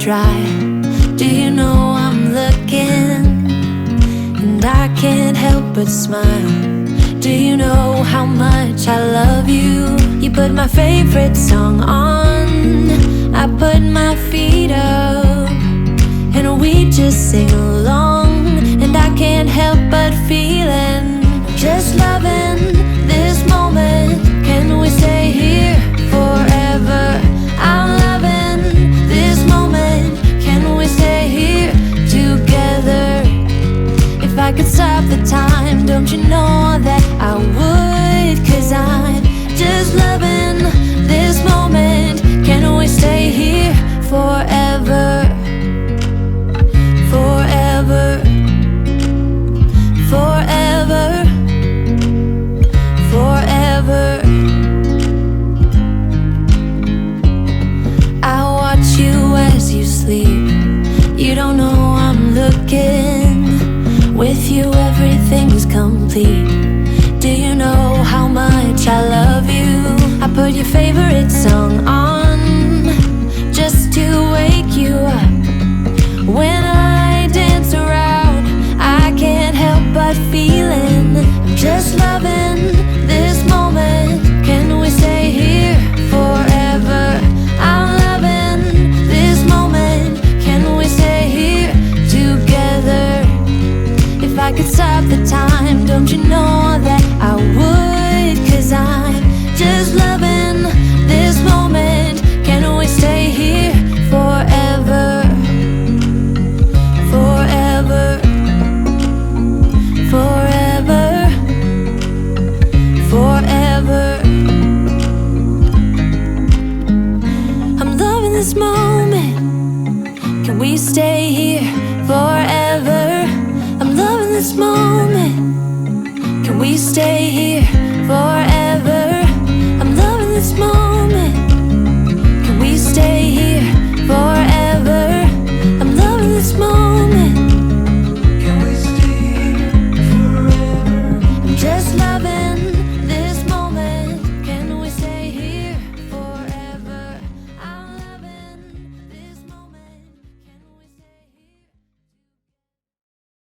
dry. Do you know I'm looking? And I can't help but smile. Do you know how much I love you? You put my favorite song on, I put my feet up, and we just sing along. And I can't help but feeling, just loving this moment. Can we stay here forever? I'm loving this moment. Can we stay here together? If I could stop the time, don't you know that I would? 'Cause I'm just loving this moment. Can we stay here forever? Forever, forever, forever. I watch you as you sleep. You don't know I'm looking. With you everything's complete. Do you know how much I love you? I put your favorite song on just to wake you up. When I dance around, I can't help but feeling, I'm just loving this moment. Can we stay here forever? I'm loving this moment. Can we stay here together? If I could stop the time, don't you know that I would? 'Cause I'm just loving this moment. Can we stay here forever? Forever, forever, forever. I'm loving this moment. Can we stay here forever? I'm loving this moment. Can we stay here forever?